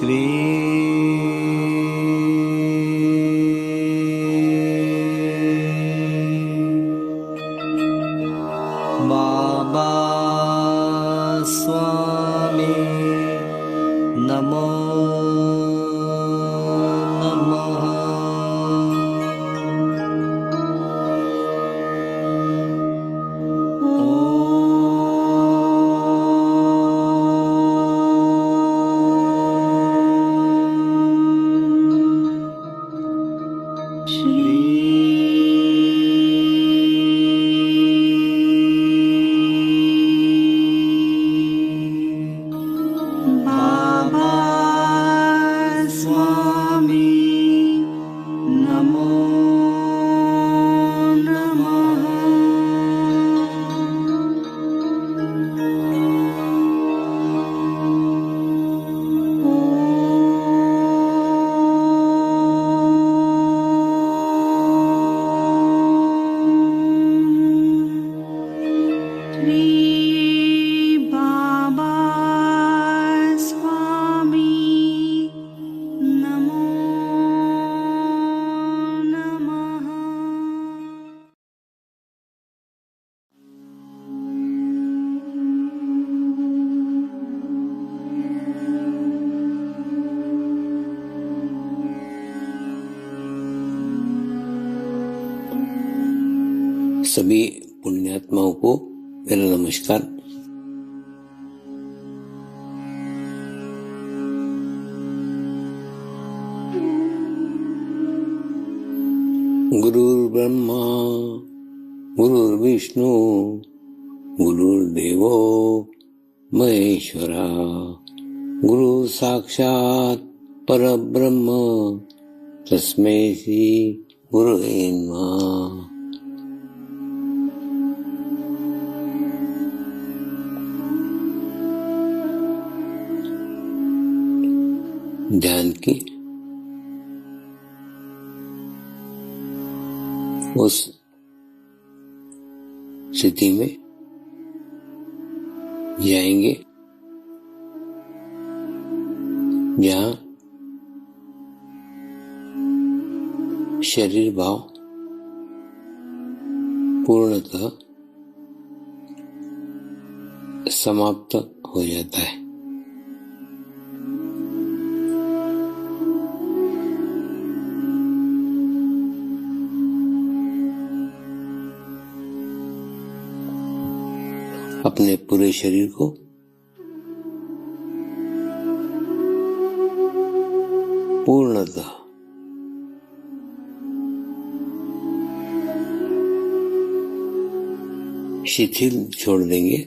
श्री बाबा स्वामी नमो नमः। सभी पुण्यात्माओं को मेरा नमस्कार। गुरुर्ब्रह्मा गुरुर्विष्णु गुरुर्देवो महेश्वरा गुरु साक्षात् परब्रह्म तस्मै श्री गुरुवे नमः। ध्यान की उस स्थिति में जाएंगे जहाँ शरीर भाव पूर्णतः समाप्त हो जाता है। अपने पूरे शरीर को पूर्णतः शिथिल छोड़ देंगे,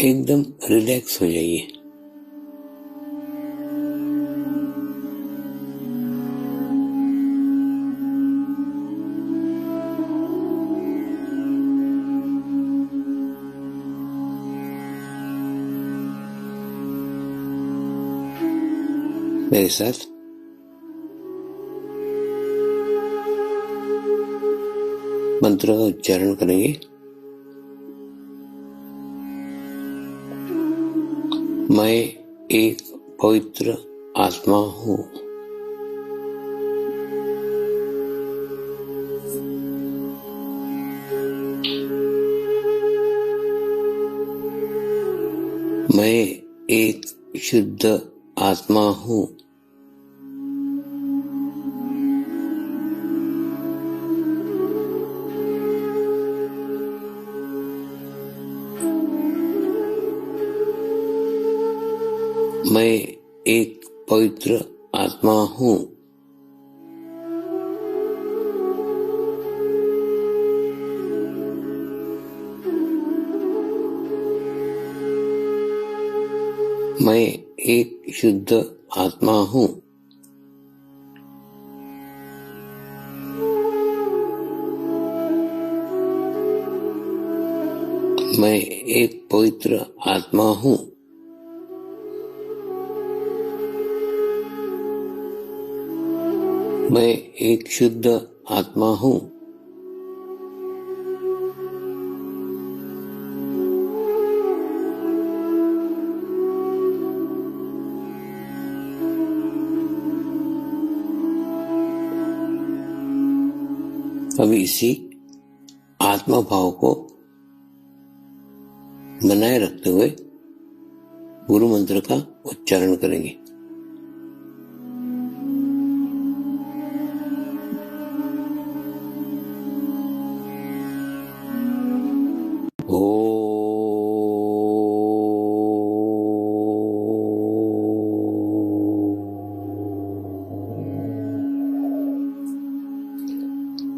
एकदम रिलैक्स हो जाइए। मेरे साथ मंत्र का उच्चारण करेंगे। मैं एक पवित्र आत्मा हूँ। मैं एक शुद्ध आत्मा हूँ। मैं एक पवित्र आत्मा हूँ। मैं एक शुद्ध आत्मा हूँ। मैं एक पवित्र आत्मा हूँ। मैं एक शुद्ध आत्मा हूँ। अब इसी आत्मा भाव को बनाए रखते हुए गुरु मंत्र का उच्चारण करेंगे।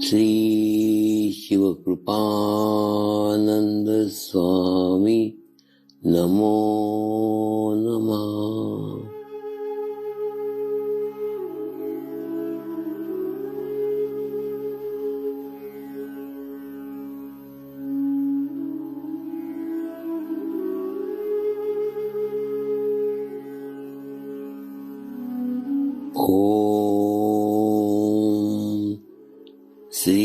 श्री शिव कृपानंद स्वामी नमो नमः। ओम श्री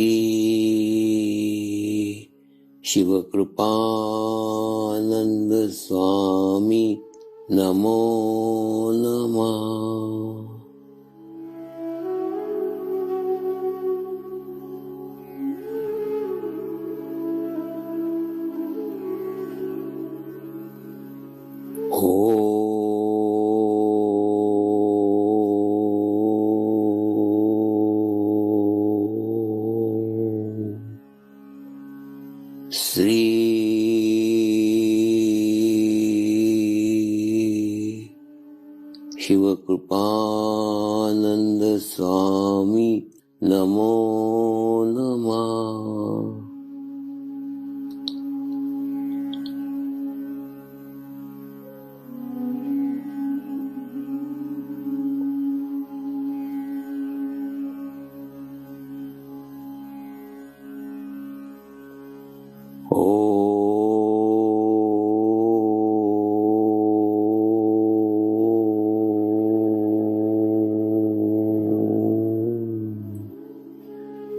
शिव कृपानंद स्वामी नमो नमः। श्री शिव कृपानंद स्वामी नमो नमः।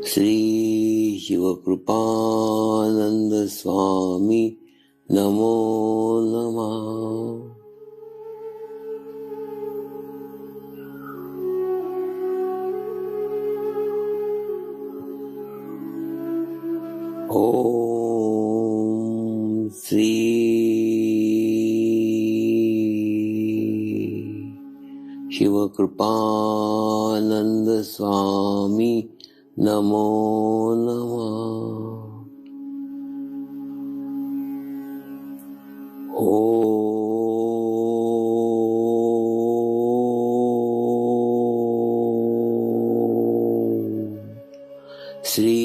श्री शिव कृपानंद स्वामी नमो नमः। ओम श्री शिव कृपानंद स्वामी नमो नमः। श्री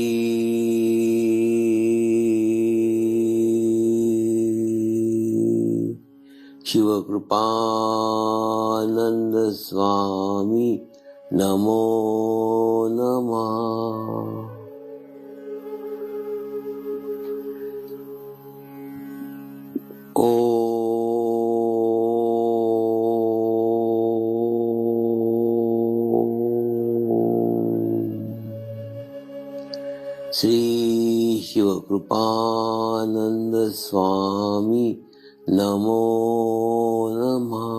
शिव कृपानंद स्वामी नमो नमः। श्री शिव कृपानंद स्वामी नमो नमः।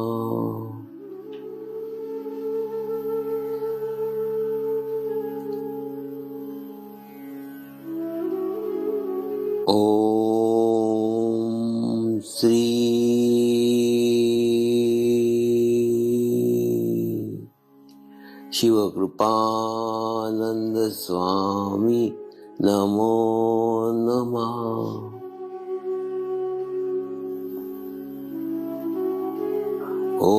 ओम श्री शिव कृपानंद स्वामी नमो नमः। ओम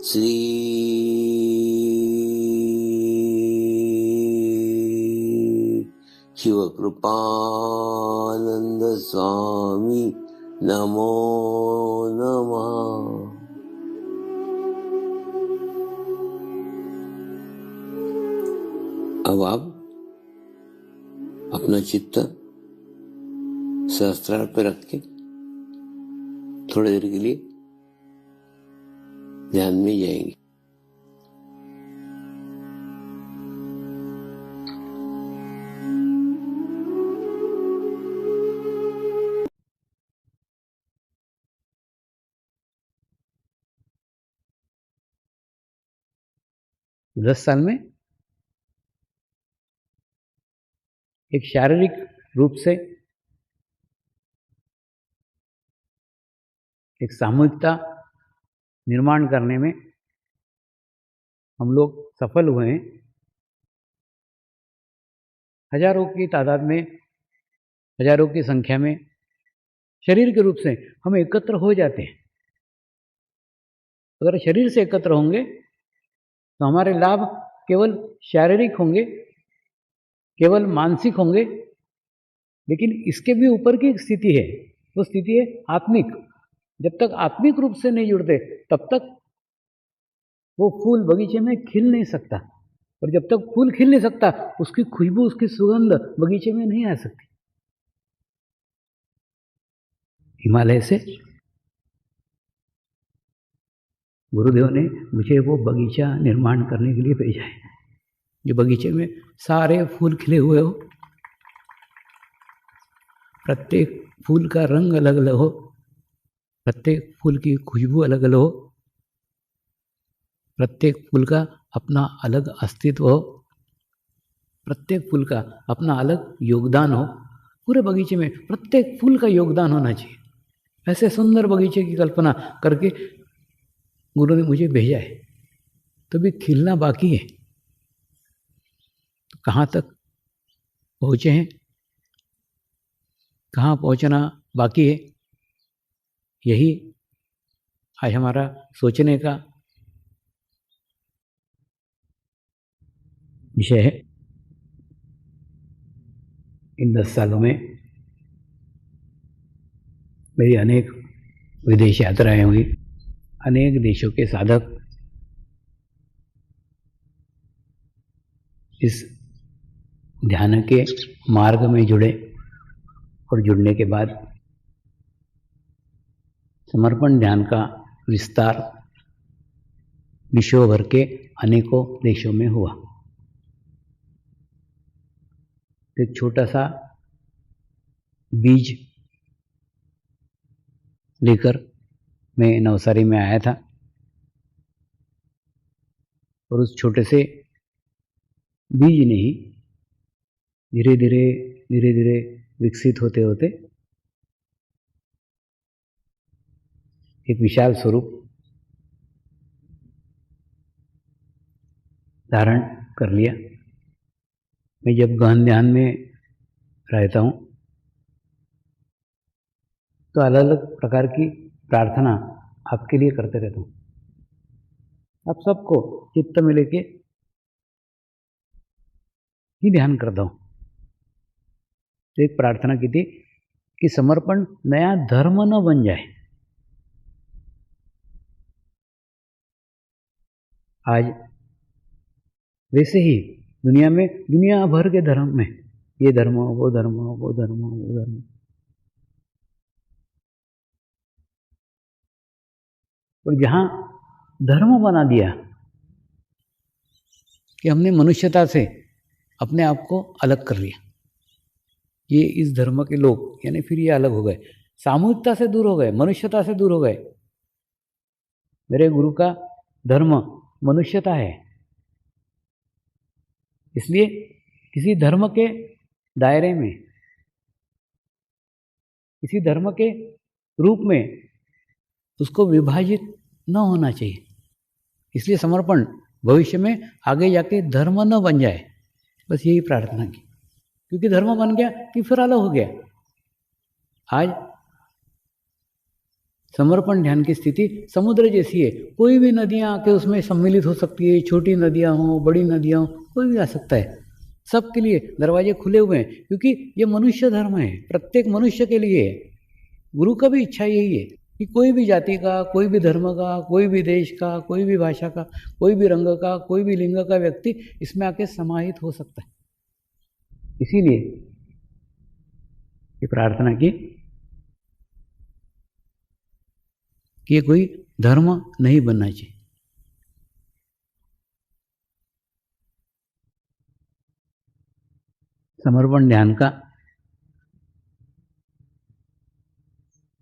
श्री शिव कृपानंद स्वामी नमो नमः। अब आप अपना चित्त सहस्त्रार पे रख के थोड़ी देर के लिए ध्यान में जाएंगे। 10 साल में एक शारीरिक रूप से एक सामूहिकता निर्माण करने में हम लोग सफल हुए हैं। हजारों की तादाद में, हजारों की संख्या में शरीर के रूप से हम एकत्र हो जाते हैं। अगर शरीर से एकत्र होंगे तो हमारे लाभ केवल शारीरिक होंगे, केवल मानसिक होंगे, लेकिन इसके भी ऊपर की एक स्थिति है, वो स्थिति है आत्मिक। जब तक आत्मिक रूप से नहीं जुड़ते तब तक वो फूल बगीचे में खिल नहीं सकता, और जब तक फूल खिल नहीं सकता उसकी खुशबू, उसकी सुगंध बगीचे में नहीं आ सकती। हिमालय से गुरुदेव ने मुझे वो बगीचा निर्माण करने के लिए भेजा है, जो बगीचे में सारे फूल खिले हुए हो, प्रत्येक फूल का रंग अलग अलग हो, प्रत्येक फूल की खुशबू अलग अलग हो, प्रत्येक फूल का अपना अलग अस्तित्व हो, प्रत्येक फूल का अपना अलग योगदान हो। पूरे बगीचे में प्रत्येक फूल का योगदान होना चाहिए। ऐसे सुंदर बगीचे की कल्पना करके गुरु ने मुझे भेजा है। तो भी खिलना बाकी है, तो कहाँ तक पहुँचे हैं, कहाँ पहुँचना बाकी है, यही आज हमारा सोचने का विषय है। इन 10 सालों में मेरी अनेक विदेश यात्राएं हुई, अनेक देशों के साधक इस ध्यान के मार्ग में जुड़े, और जुड़ने के बाद समर्पण ध्यान का विस्तार विश्व भर के अनेकों देशों में हुआ। एक छोटा सा बीज लेकर मैं नवसारी में आया था, और उस छोटे से बीज ने ही धीरे धीरे विकसित होते होते एक विशाल स्वरूप धारण कर लिया। मैं जब गहन ध्यान में रहता हूँ तो अलग अलग प्रकार की प्रार्थना आपके लिए करते रहता हूँ। आप सबको चित्त में लेके ही ध्यान करता हूँ। तो एक प्रार्थना की थी कि समर्पण नया धर्म न बन जाए। आज वैसे ही दुनिया भर के धर्म में ये धर्म, वो धर्म, वो धर्म, वो धर्म, और जहाँ धर्म बना दिया कि हमने मनुष्यता से अपने आप को अलग कर लिया, ये इस धर्म के लोग, यानी फिर ये अलग हो गए, सामूहिकता से दूर हो गए, मनुष्यता से दूर हो गए। मेरे गुरु का धर्म मनुष्यता है, इसलिए किसी धर्म के दायरे में, किसी धर्म के रूप में उसको विभाजित न होना चाहिए। इसलिए समर्पण भविष्य में आगे जाके धर्म न बन जाए, बस यही प्रार्थना की। क्योंकि धर्म बन गया कि फिर अलग हो गया। आज समर्पण ध्यान की स्थिति समुद्र जैसी है, कोई भी नदियाँ आके उसमें सम्मिलित हो सकती है, छोटी नदियाँ हों, बड़ी नदियाँ हों, कोई भी आ सकता है। सबके लिए दरवाजे खुले हुए हैं, क्योंकि ये मनुष्य धर्म है, प्रत्येक मनुष्य के लिए है। गुरु का भी इच्छा यही है कि कोई भी जाति का, कोई भी धर्म का, कोई भी देश का, कोई भी भाषा का, कोई भी रंग का, कोई भी लिंग का व्यक्ति इसमें आके समाहित हो सकता है। इसीलिए ये प्रार्थना की कि ये कोई धर्म नहीं बनना चाहिए। समर्पण ध्यान का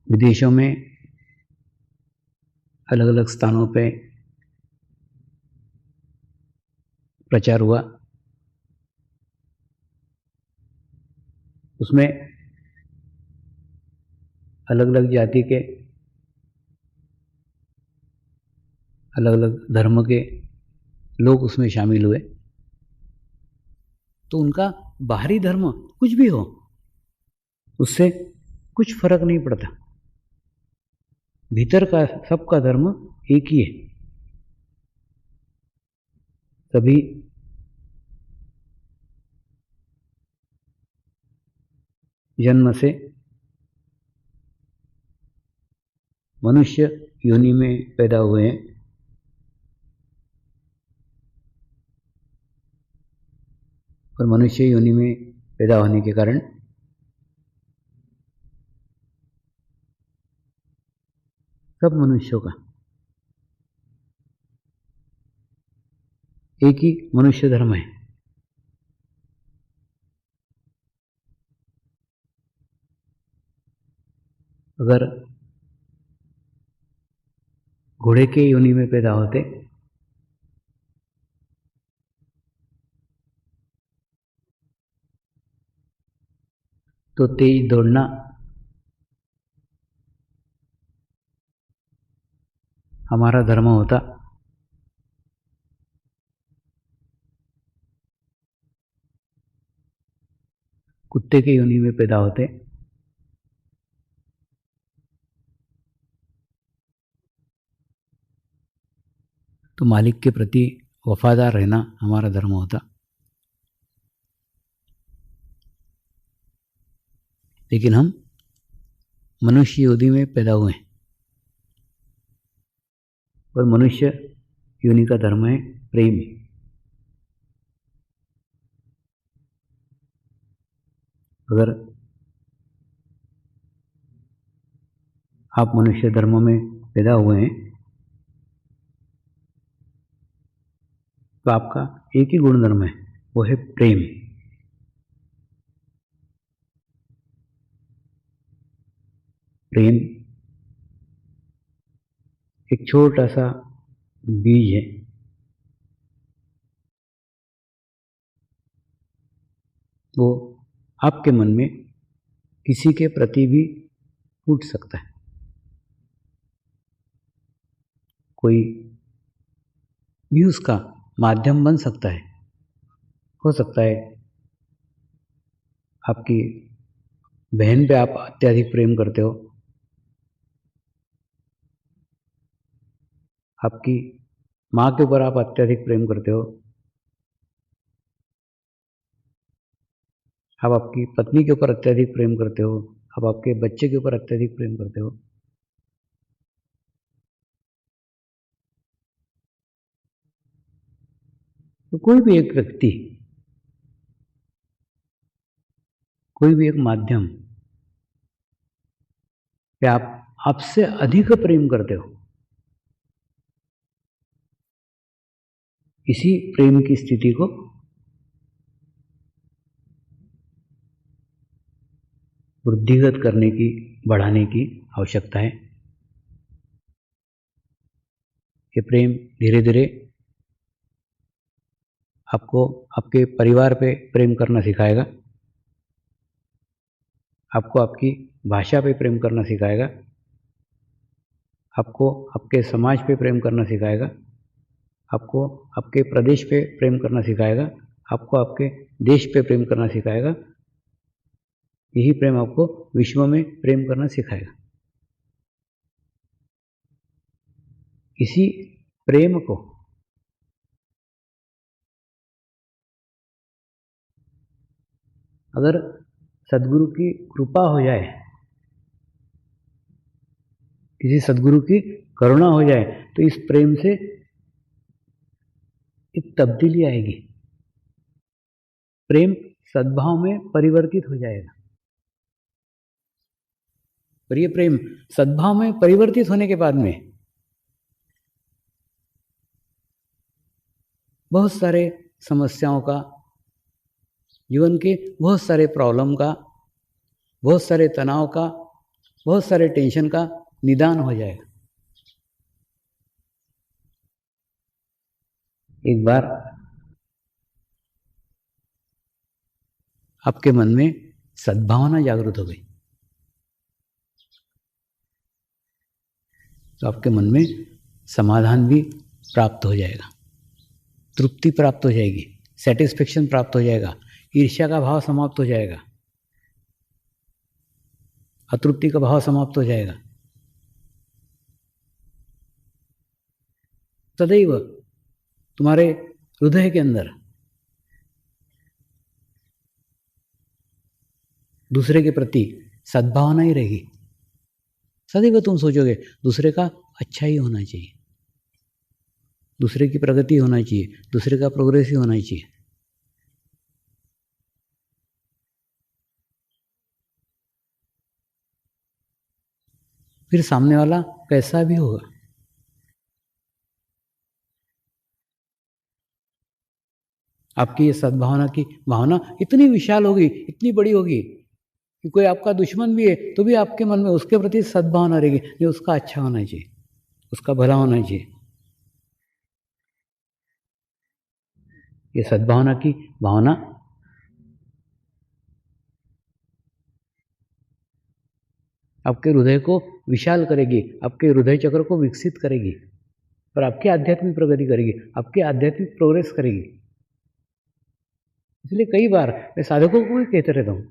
विदेशों में अलग अलग स्थानों पे प्रचार हुआ, उसमें अलग अलग जाति के, अलग अलग धर्म के लोग उसमें शामिल हुए। तो उनका बाहरी धर्म कुछ भी हो, उससे कुछ फर्क नहीं पड़ता। भीतर का सबका धर्म एक ही है। सभी जन्म से मनुष्य योनि में पैदा हुए हैं, और मनुष्य योनि में पैदा होने के कारण सब मनुष्यों का एक ही मनुष्य धर्म है। अगर घोड़े के योनि में पैदा होते तो तेज दौड़ना हमारा धर्म होता। कुत्ते के योनि में पैदा होते तो मालिक के प्रति वफादार रहना हमारा धर्म होता। लेकिन हम मनुष्य योनि में पैदा हुए हैं, और मनुष्य योनि का धर्म है प्रेम। अगर आप मनुष्य धर्म में पैदा हुए हैं तो आपका एक ही गुण धर्म है, वो है प्रेम। प्रेम एक छोटा सा बीज है, वो आपके मन में किसी के प्रति भी फूट सकता है। कोई भी उसका माध्यम बन सकता है। हो सकता है आपकी बहन पे आप अत्यधिक प्रेम करते हो, आपकी माँ के ऊपर आप अत्यधिक प्रेम करते हो, आप आपकी पत्नी के ऊपर अत्यधिक प्रेम करते हो, आप आपके बच्चे के ऊपर अत्यधिक प्रेम करते हो। तो कोई भी एक व्यक्ति, कोई भी एक माध्यम पे आप आपसे अधिक प्रेम करते हो, इसी प्रेम की स्थिति को वृद्धिगत करने की, बढ़ाने की आवश्यकता है। ये प्रेम धीरे धीरे आपको आपके परिवार पे प्रेम करना सिखाएगा, आपको आपकी भाषा पे प्रेम करना सिखाएगा, आपको आपके समाज पे प्रेम करना सिखाएगा, आपको आपके प्रदेश पे प्रेम करना सिखाएगा, आपको आपके देश पे प्रेम करना सिखाएगा। यही प्रेम आपको विश्व में प्रेम करना सिखाएगा। इसी प्रेम को अगर सद्गुरु की कृपा हो जाए, किसी सद्गुरु की करुणा हो जाए, तो इस प्रेम से एक तब्दीली आएगी। प्रेम सद्भाव में परिवर्तित हो जाएगा। और ये प्रेम सद्भाव में परिवर्तित होने के बाद में बहुत सारे समस्याओं का, जीवन के बहुत सारे प्रॉब्लम का, बहुत सारे तनाव का, बहुत सारे टेंशन का निदान हो जाएगा। एक बार आपके मन में सद्भावना जागृत हो गई, तो आपके मन में समाधान भी प्राप्त हो जाएगा, तृप्ति प्राप्त हो जाएगी, सेटिस्फेक्शन प्राप्त हो जाएगा, ईर्ष्या का भाव समाप्त हो जाएगा, अतृप्ति का भाव समाप्त हो जाएगा। सदैव तुम्हारे हृदय के अंदर दूसरे के प्रति सद्भावना ही रहेगी। सदैव तुम सोचोगे दूसरे का अच्छा ही होना चाहिए, दूसरे की प्रगति होना चाहिए, दूसरे का प्रोग्रेस ही होना चाहिए। फिर सामने वाला कैसा भी होगा, आपकी ये सद्भावना की भावना इतनी विशाल होगी, इतनी बड़ी होगी कि कोई आपका दुश्मन भी है तो भी आपके मन में उसके प्रति सद्भावना रहेगी, ये उसका अच्छा होना चाहिए, उसका भला होना चाहिए। ये सद्भावना की भावना आपके हृदय को विशाल करेगी, आपके हृदय चक्र को विकसित करेगी और आपकी आध्यात्मिक प्रगति करेगी, आपकी आध्यात्मिक प्रोग्रेस करेगी। इसलिए कई बार मैं साधकों को भी कहते रहता हूँ,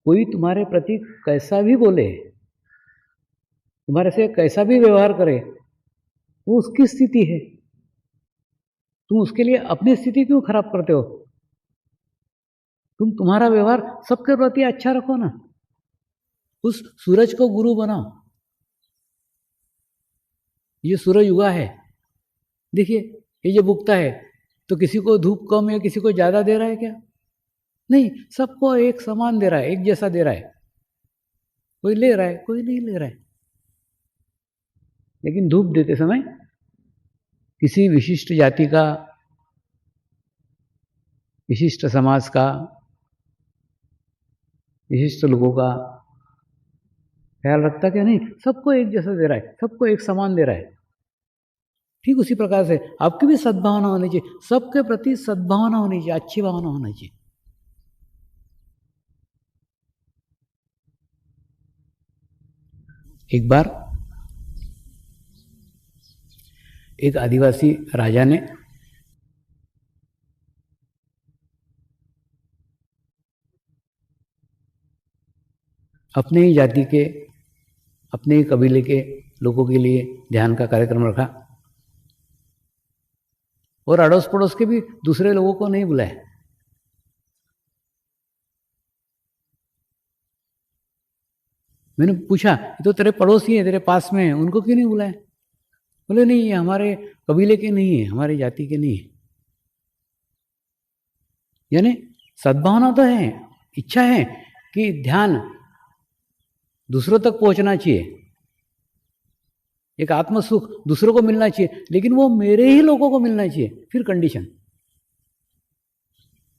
कोई तुम्हारे प्रति कैसा भी बोले, तुम्हारे से कैसा भी व्यवहार करे, वो उसकी स्थिति है, तुम उसके लिए अपनी स्थिति क्यों खराब करते हो? तुम तुम्हारा व्यवहार सबके प्रति अच्छा रखो ना, उस सूरज को गुरु बनाओ। ये सूरज उगा है, देखिए ये जो बुकता है तो किसी को धूप कम या किसी को ज़्यादा दे रहा है क्या? नहीं, सबको एक समान दे रहा है, एक जैसा दे रहा है। कोई ले रहा है, कोई नहीं ले रहा है। लेकिन धूप देते समय किसी विशिष्ट जाति का, विशिष्ट समाज का, विशिष्ट लोगों का ख्याल रखता क्या? नहीं, सबको एक जैसा दे रहा है, सबको एक समान दे रहा है। ठीक उसी प्रकार से आपकी भी सद्भावना होनी चाहिए, सबके प्रति सद्भावना होनी चाहिए, अच्छी भावना होनी चाहिए। एक बार एक आदिवासी राजा ने अपने ही जाति के, अपने ही कबीले के लोगों के लिए ध्यान का कार्यक्रम रखा और अड़ोस पड़ोस के भी दूसरे लोगों को नहीं बुलाया। मैंने पूछा, ये तो तेरे पड़ोसी हैं, तेरे पास में हैं, उनको क्यों नहीं बुलाया? बोले नहीं, ये हमारे कबीले के नहीं है, हमारी जाति के नहीं है। यानी सद्भावना तो है, इच्छा है कि ध्यान दूसरों तक पहुंचना चाहिए, एक आत्म सुख दूसरों को मिलना चाहिए, लेकिन वो मेरे ही लोगों को मिलना चाहिए। फिर कंडीशन,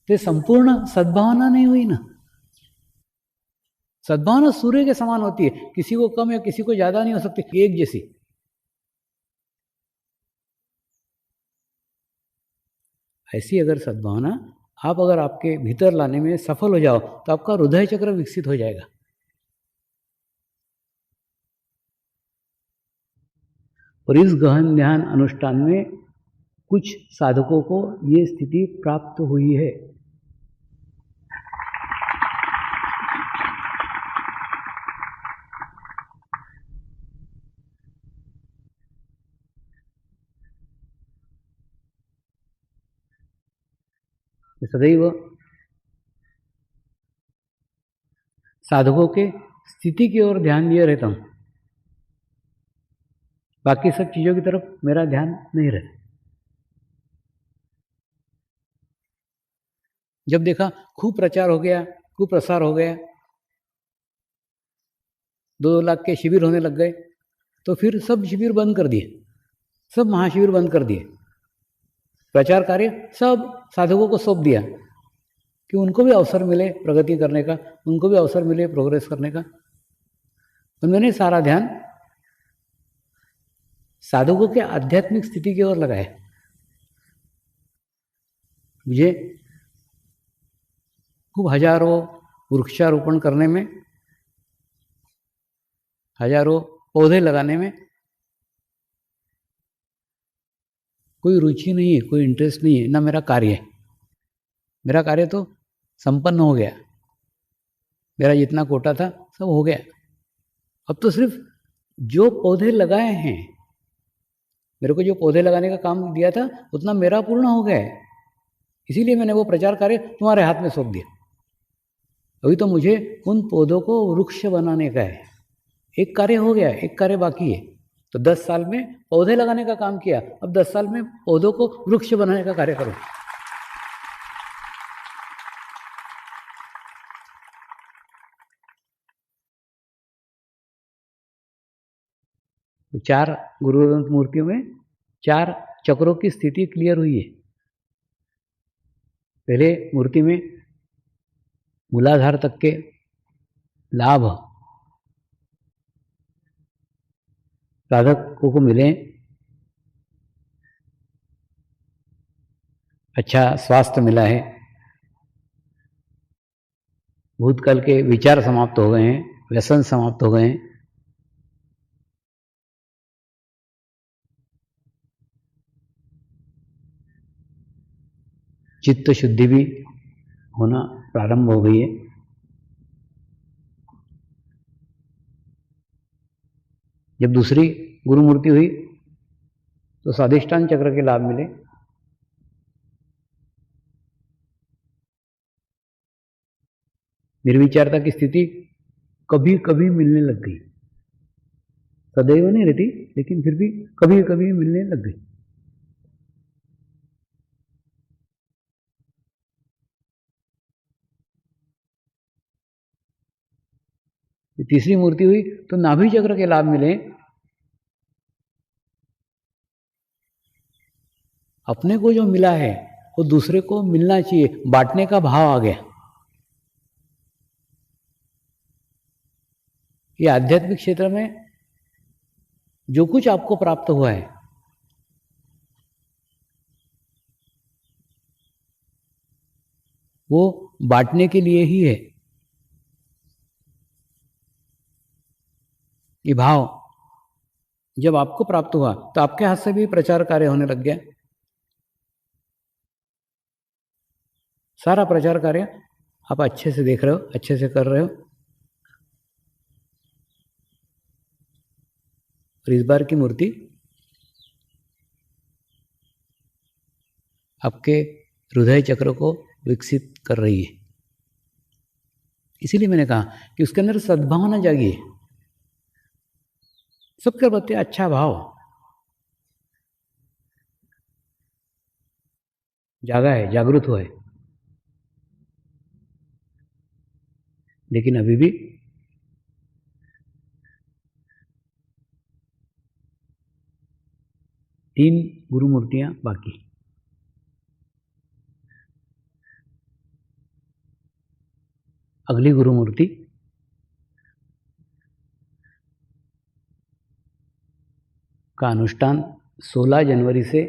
तो संपूर्ण सद्भावना नहीं हुई ना। सद्भावना सूर्य के समान होती है, किसी को कम या किसी को ज्यादा नहीं हो सकती, एक जैसी। ऐसी अगर सद्भावना आप अगर आपके भीतर लाने में सफल हो जाओ तो आपका हृदय चक्र विकसित हो जाएगा। और इस गहन ध्यान अनुष्ठान में कुछ साधकों को ये स्थिति प्राप्त हुई है। सदैव साधकों के स्थिति की ओर ध्यान दिए रहता हूं, बाकी सब चीजों की तरफ मेरा ध्यान नहीं रहता। जब देखा खूब प्रचार हो गया, खूब प्रसार हो गया, 2 लाख के शिविर होने लग गए, तो फिर सब शिविर बंद कर दिए, सब महाशिविर बंद कर दिए। प्रचार कार्य सब साधकों को सौंप दिया कि उनको भी अवसर मिले प्रगति करने का, उनको भी अवसर मिले प्रोग्रेस करने का। तो मैंने सारा ध्यान साधकों के आध्यात्मिक स्थिति की ओर लगाया। मुझे खूब हजारों वृक्षारोपण करने में, हजारों पौधे लगाने में कोई रुचि नहीं है, कोई इंटरेस्ट नहीं है, ना मेरा कार्य है। मेरा कार्य तो संपन्न हो गया, मेरा जितना कोटा था सब हो गया। अब तो सिर्फ जो पौधे लगाए हैं, मेरे को जो पौधे लगाने का काम दिया था उतना मेरा पूर्ण हो गया है, इसीलिए मैंने वो प्रचार कार्य तुम्हारे हाथ में सौंप दिया। अभी तो मुझे उन पौधों को वृक्ष बनाने का है। एक कार्य हो गया, एक कार्य बाकी है। तो 10 साल में पौधे लगाने का काम किया, अब 10 साल में पौधों को वृक्ष बनाने का कार्य करो। तो 4 गुरुग्रंथ मूर्तियों में 4 चक्रों की स्थिति क्लियर हुई है। पहले मूर्ति में मूलाधार तक के लाभ साधकों को मिले, अच्छा स्वास्थ्य मिला है, भूतकाल के विचार समाप्त हो गए हैं, व्यसन समाप्त हो गए हैं, चित्त शुद्धि भी होना प्रारंभ हो गई है। जब दूसरी गुरु मूर्ति हुई तो स्वाधिष्ठान चक्र के लाभ मिले, निर्विचारता की स्थिति कभी कभी मिलने लग गई, सदैव नहीं रहती लेकिन फिर भी कभी कभी मिलने लग गई। तीसरी मूर्ति हुई तो नाभि चक्र के लाभ मिले, अपने को जो मिला है वो दूसरे को मिलना चाहिए, बांटने का भाव आ गया। ये आध्यात्मिक क्षेत्र में जो कुछ आपको प्राप्त हुआ है वो बांटने के लिए ही है। ये भाव जब आपको प्राप्त हुआ तो आपके हाथ से भी प्रचार कार्य होने लग गया। सारा प्रचार कार्य आप अच्छे से देख रहे हो, अच्छे से कर रहे हो। और इस बार की मूर्ति आपके हृदय चक्र को विकसित कर रही है। इसीलिए मैंने कहा कि उसके अंदर सद्भावना जागी है, सबके प्रति अच्छा भाव जागा है, जागृत हुआ है। लेकिन अभी भी तीन गुरु मूर्तियां बाकी। अगली गुरु मूर्ति का अनुष्ठान 16 जनवरी से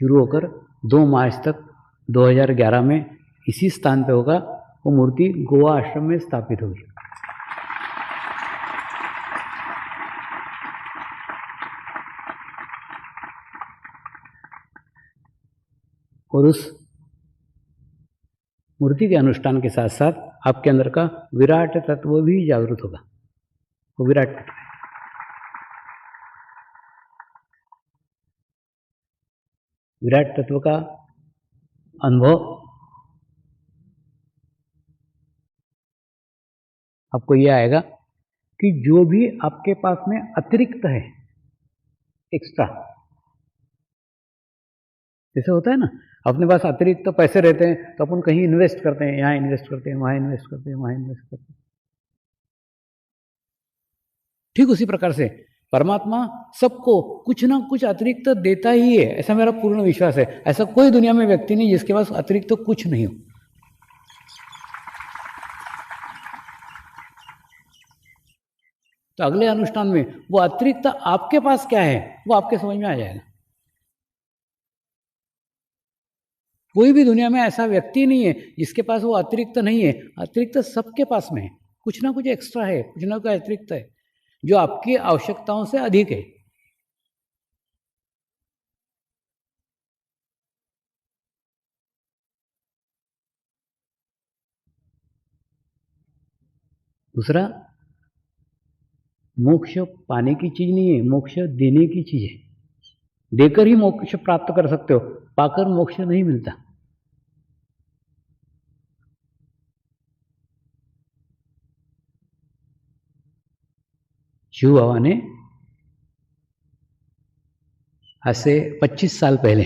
शुरू होकर 2 मार्च तक 2011 में इसी स्थान पे होगा। वो मूर्ति गोवा आश्रम में स्थापित होगी। और उस मूर्ति के अनुष्ठान के साथ साथ आपके अंदर का विराट तत्व भी जागृत होगा। वो विराट तत्व विराट तत्व का अनुभव आपको यह आएगा कि जो भी आपके पास में अतिरिक्त है, एक्स्ट्रा, जैसे होता है ना, अपने पास अतिरिक्त तो पैसे रहते हैं तो अपन कहीं इन्वेस्ट करते हैं, यहाँ इन्वेस्ट करते हैं, वहाँ इन्वेस्ट करते हैं, वहाँ इन्वेस्ट करते हैं। ठीक उसी प्रकार से परमात्मा सबको कुछ ना कुछ अतिरिक्त देता ही है, ऐसा मेरा पूर्ण विश्वास है। ऐसा कोई दुनिया में व्यक्ति नहीं जिसके पास अतिरिक्त तो कुछ नहीं हो। तो अगले अनुष्ठान में वो अतिरिक्त आपके पास क्या है वो आपके समझ में आ जाएगा। कोई भी दुनिया में ऐसा व्यक्ति नहीं है जिसके पास वो अतिरिक्त नहीं है। अतिरिक्त सबके पास में है, कुछ ना कुछ एक्स्ट्रा है, कुछ ना कुछ अतिरिक्त है जो आपकी आवश्यकताओं से अधिक है। दूसरा, मोक्ष पाने की चीज नहीं है, मोक्ष देने की चीज है। देकर ही मोक्ष प्राप्त कर सकते हो, पाकर मोक्ष नहीं मिलता। शिव बाबा ने आज से 25 साल पहले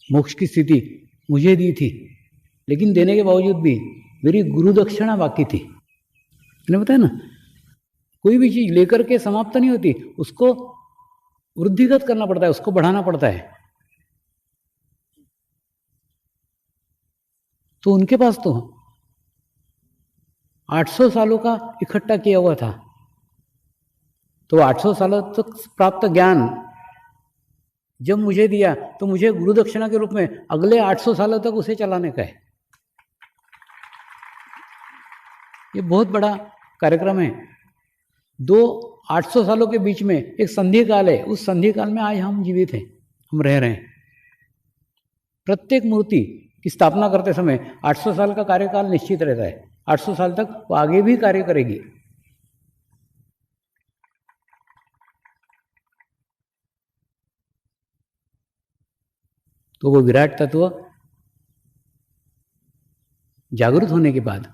मोक्ष की स्थिति मुझे दी थी, लेकिन देने के बावजूद भी मेरी गुरु दक्षिणा बाकी थी। मैंने बताया ना, कोई भी चीज लेकर के समाप्त नहीं होती, उसको वृद्धिगत करना पड़ता है, उसको बढ़ाना पड़ता है। तो उनके पास तो 800 सालों का इकट्ठा किया हुआ था, तो 800 सालों तक प्राप्त ज्ञान जब मुझे दिया तो मुझे गुरु दक्षिणा के रूप में अगले 800 सालों तक उसे चलाने का है। ये बहुत बड़ा कार्यक्रम है। 800 सालों के बीच में एक संधि काल है, उस संधि काल में आज हम जीवित हैं, हम रह रहे हैं। प्रत्येक मूर्ति की स्थापना करते समय 800 साल का कार्यकाल निश्चित रहता है। 800 साल तक वो आगे भी कार्य करेगी। तो वो विराट तत्व जागृत होने के बाद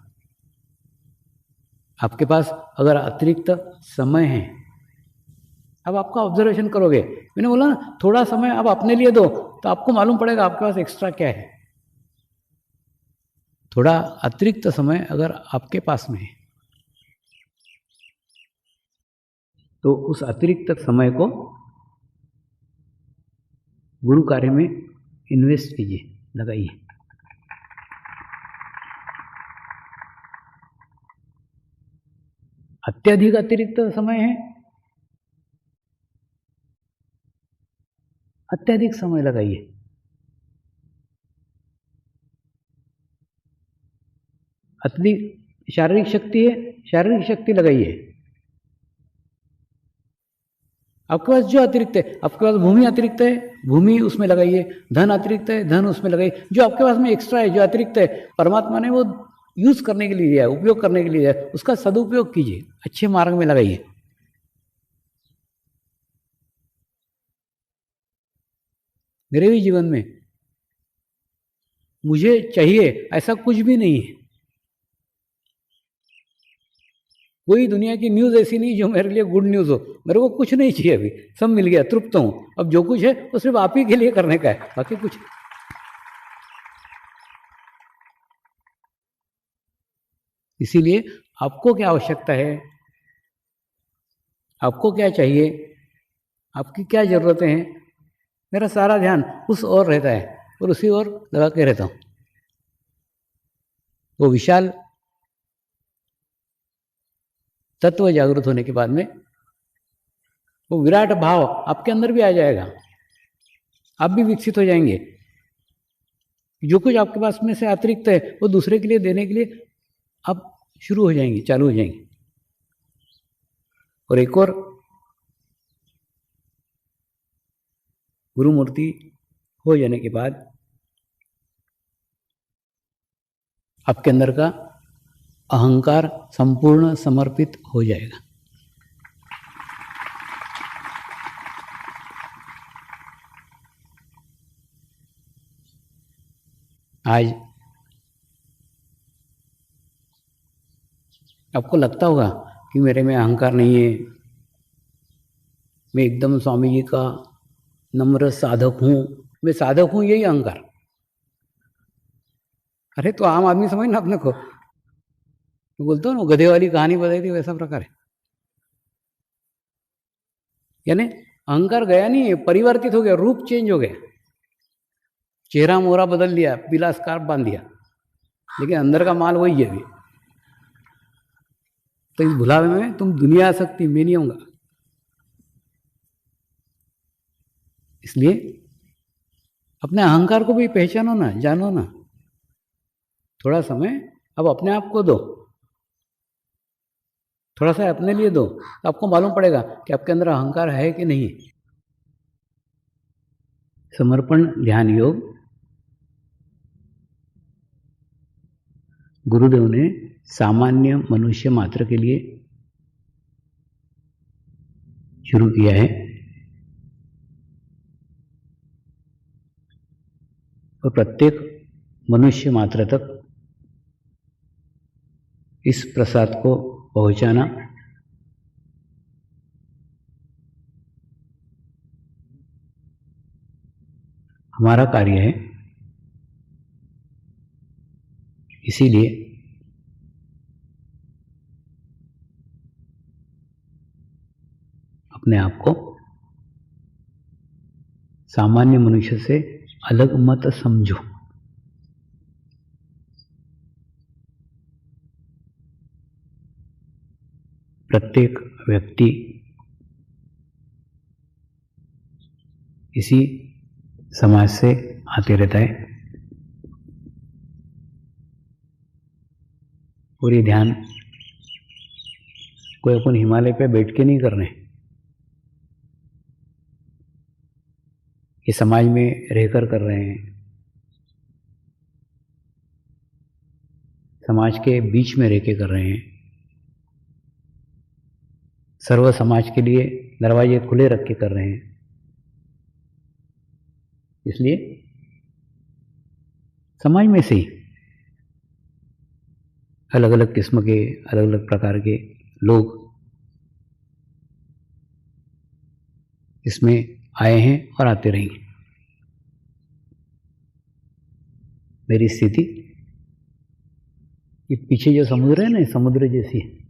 आपके पास अगर अतिरिक्त समय है, अब आपका ऑब्जर्वेशन करोगे, मैंने बोला ना थोड़ा समय आप अपने लिए दो तो आपको मालूम पड़ेगा आपके पास एक्स्ट्रा क्या है। थोड़ा अतिरिक्त समय अगर आपके पास में है तो उस अतिरिक्त समय को गुरु कार्य में इन्वेस्ट कीजिए, लगाइए। अत्यधिक अतिरिक्त समय है, अत्यधिक समय लगाइए। अत्यधिक शारीरिक शक्ति है, शारीरिक शक्ति लगाइए। आपके पास जो अतिरिक्त है, आपके पास भूमि अतिरिक्त है, भूमि उसमें लगाइए। धन अतिरिक्त है, धन उसमें लगाइए। जो आपके पास में एक्स्ट्रा है, जो अतिरिक्त है, परमात्मा ने वो यूज करने के लिए दिया है, उपयोग करने के लिए दिया है, उसका सदुपयोग कीजिए, अच्छे मार्ग में लगाइए। मेरे भी जीवन में मुझे चाहिए ऐसा कुछ भी नहीं है। कोई दुनिया की न्यूज़ ऐसी नहीं जो मेरे लिए गुड न्यूज़ हो। मेरे को कुछ नहीं चाहिए, अभी सब मिल गया, तृप्त हूं। अब जो कुछ है वो सिर्फ आप ही के लिए करने का है, बाकी कुछ। इसीलिए आपको क्या आवश्यकता है, आपको क्या चाहिए, आपकी क्या जरूरतें हैं, मेरा सारा ध्यान उस ओर रहता है और उसी ओर लगा के रहता हूं। वो विशाल तत्व जागृत होने के बाद में वो विराट भाव आपके अंदर भी आ जाएगा, आप भी विकसित हो जाएंगे। जो कुछ आपके पास में से अतिरिक्त है वो दूसरे के लिए देने के लिए आप शुरू हो जाएंगे, चालू हो जाएंगे। और एक और गुरु मूर्ति हो जाने के बाद आपके अंदर का अहंकार संपूर्ण समर्पित हो जाएगा। आज आपको लगता होगा कि मेरे में अहंकार नहीं है, मैं एकदम स्वामी जी का नम्र साधक हूं, मैं साधक हूं, यही अहंकार। अरे तो आम आदमी समझ ना अपने को, तो बोलते हो ना गधे वाली कहानी बताई थी, वैसा प्रकार है। यानी अहंकार गया नहीं है, परिवर्तित हो गया, रूप चेंज हो गया, चेहरा मोहरा बदल दिया, पीला स्कार्फ बांध दिया, लेकिन अंदर का माल वही है अभी। तो इस भुलावे में तुम दुनिया आ सकती, मैं नहीं आऊंगा। इसलिए अपने अहंकार को भी पहचानो ना, जानो ना। थोड़ा समय अब अपने आप को दो, थोड़ा सा अपने लिए दो, तो आपको मालूम पड़ेगा कि आपके अंदर अहंकार है कि नहीं। समर्पण ध्यान योग गुरुदेव ने सामान्य मनुष्य मात्र के लिए शुरू किया है और प्रत्येक मनुष्य मात्र तक इस प्रसाद को पहुंचाना हमारा कार्य है। इसीलिए अपने आप को सामान्य मनुष्य से अलग मत समझो। प्रत्येक व्यक्ति इसी समाज से आते रहता है और ये ध्यान कोई अपन हिमालय पे बैठ के नहीं कर रहे, ये समाज में रहकर कर रहे हैं, समाज के बीच में रह के कर रहे हैं। सर्व समाज के लिए दरवाजे खुले रख के कर रहे हैं। इसलिए समाज में से ही अलग अलग किस्म के, अलग अलग प्रकार के लोग इसमें आए हैं और आते रहेंगे। मेरी स्थिति ये पीछे जो समुद्र है ना, समुद्र जैसी है।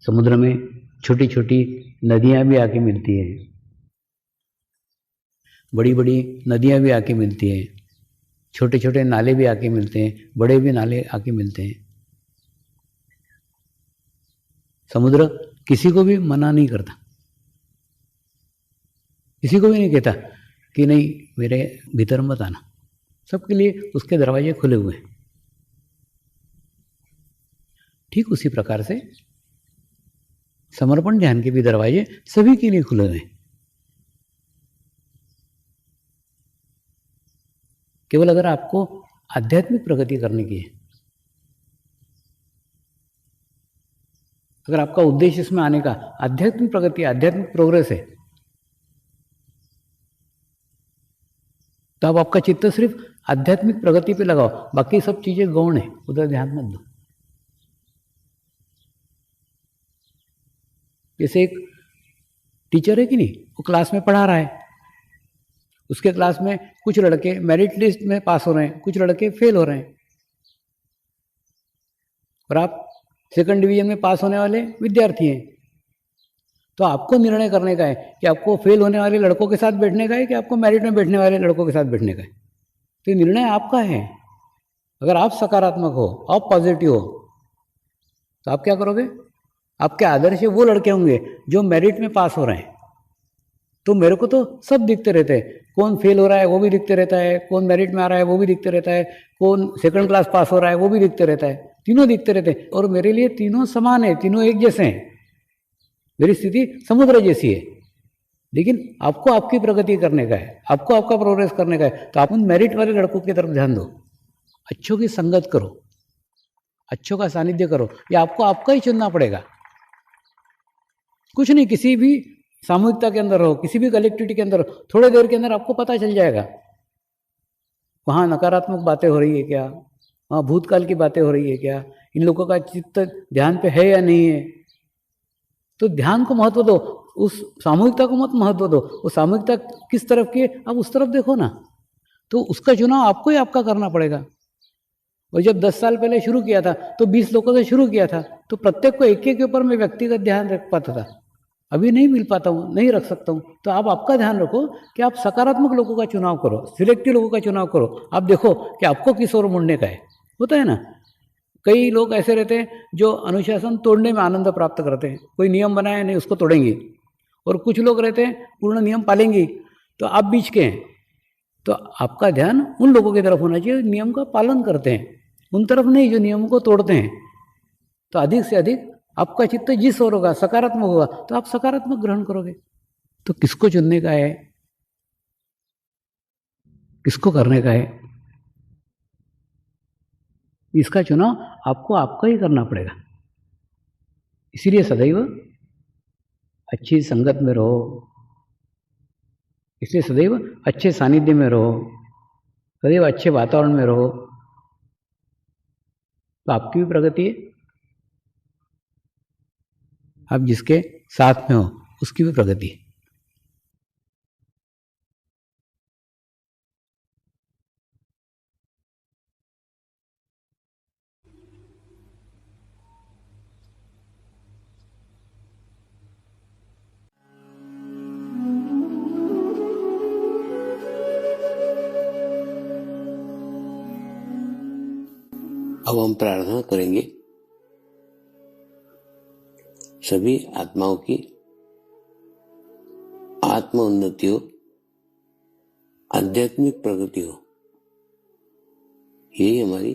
समुद्र में छोटी छोटी नदियां भी आके मिलती हैं, बड़ी बड़ी नदियां भी आके मिलती हैं, छोटे छोटे नाले भी आके मिलते हैं, बड़े भी नाले आके मिलते हैं। समुद्र किसी को भी मना नहीं करता, किसी को भी नहीं कहता कि नहीं मेरे भीतर मत आना। सबके लिए उसके दरवाजे खुले हुए हैं। ठीक उसी प्रकार से समर्पण ध्यान के भी दरवाजे सभी के लिए खुले हैं। केवल अगर आपको आध्यात्मिक प्रगति करने की है, अगर आपका उद्देश्य इसमें आने का आध्यात्मिक प्रगति, आध्यात्मिक प्रोग्रेस है, तो अब आपका चित्त सिर्फ आध्यात्मिक प्रगति पे लगाओ, बाकी सब चीजें गौण है, उधर ध्यान मत दो। जैसे एक टीचर है कि नहीं, वो क्लास में पढ़ा रहा है, उसके क्लास में कुछ लड़के मेरिट लिस्ट में पास हो रहे हैं, कुछ लड़के फेल हो रहे हैं, और आप सेकंड डिवीजन में पास होने वाले विद्यार्थी हैं। तो आपको निर्णय करने का है कि आपको फेल होने वाले लड़कों के साथ बैठने का है कि आपको मेरिट में बैठने वाले लड़कों के साथ बैठने का है। तो निर्णय आपका है। अगर आप सकारात्मक हो, आप पॉजिटिव हो, तो आप क्या करोगे? आपके आदर्श वो लड़के होंगे जो मेरिट में पास हो रहे हैं। तो मेरे को तो सब दिखते रहते हैं, कौन फेल हो रहा है वो भी दिखते रहता है, कौन मेरिट में आ रहा है वो भी दिखते रहता है, कौन सेकंड क्लास पास हो रहा है वो भी दिखते रहता है, तीनों दिखते रहते हैं। और मेरे लिए तीनों समान है, तीनों एक जैसे हैं। मेरी स्थिति समुद्र जैसी है, लेकिन आपको आपकी प्रगति करने का है, आपको आपका प्रोग्रेस करने का है। तो आप उन मेरिट वाले लड़कों की तरफ ध्यान दो, अच्छों की संगत करो, अच्छों का सानिध्य करो। ये आपको आपका ही चुनना पड़ेगा। कुछ नहीं, किसी भी सामूहिकता के अंदर हो, किसी भी कलेक्टिविटी के अंदर हो, थोड़ी देर के अंदर आपको पता चल जाएगा वहाँ नकारात्मक बातें हो रही है क्या, वहाँ भूतकाल की बातें हो रही है क्या, इन लोगों का चित्त ध्यान पे है या नहीं है। तो ध्यान को महत्व दो, उस सामूहिकता को मत महत्व दो। वो सामूहिकता किस तरफ की है आप उस तरफ देखो ना। तो उसका चुनाव आपको ही आपका करना पड़ेगा। और जब 10 साल पहले शुरू किया था तो 20 लोगों से शुरू किया था, तो प्रत्येक को एक एक के ऊपर मैं व्यक्तिगत ध्यान रख पाता था। अभी नहीं मिल पाता हूँ, नहीं रख सकता हूँ। तो आप आपका ध्यान रखो कि आप सकारात्मक लोगों का चुनाव करो, सिलेक्टिव लोगों का चुनाव करो। आप देखो कि आपको किस ओर मुड़ने का है। होता है ना, कई लोग ऐसे रहते हैं जो अनुशासन तोड़ने में आनंद प्राप्त करते हैं। कोई नियम बनाया नहीं, उसको तोड़ेंगे। और कुछ लोग रहते हैं पूर्ण नियम पालेंगे, तो आप बीच के हैं, तो आपका ध्यान उन लोगों की तरफ होना चाहिए नियम का पालन करते हैं, उन तरफ नहीं जो नियम को तोड़ते हैं। तो अधिक से अधिक आपका चित्त जिस ओर होगा, सकारात्मक होगा, तो आप सकारात्मक ग्रहण करोगे। तो किसको चुनने का है, किसको करने का है, इसका चुनाव आपको आपका ही करना पड़ेगा। इसीलिए सदैव अच्छी संगत में रहो, इसलिए सदैव अच्छे सानिध्य में रहो, सदैव अच्छे वातावरण में रहो, तो आपकी भी प्रगति है, आप जिसके साथ में हो उसकी भी प्रगति है। अब हम प्रार्थना करेंगे सभी आत्माओं की आत्म उन्नति हो, आध्यात्मिक प्रगति हो, यही हमारी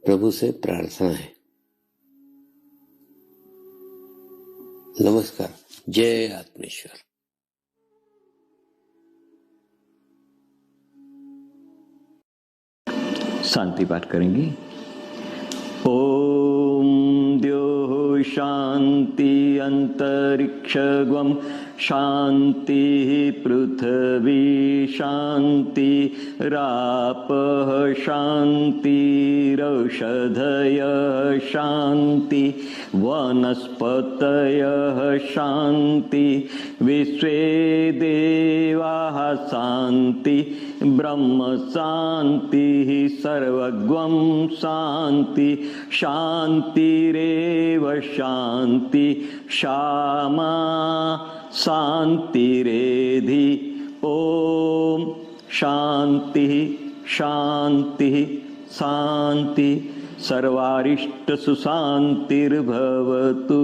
प्रभु से प्रार्थना है। नमस्कार। जय आत्मेश्वर। शांति पाठ करेंगे। ओम द्योः शांति अंतरिक्षगम शांति पृथ्वी शांति रापः शांतिरौषधयः शांति वनस्पतयः शांति विश्वे देवाः शांति ब्रह्म शांति सर्वगं शांति शांतिरेव शांति क्षमा शांतिरेधि। ओम शांति शांति शांति सर्वारिष्ट सुशांतिर्भवतु।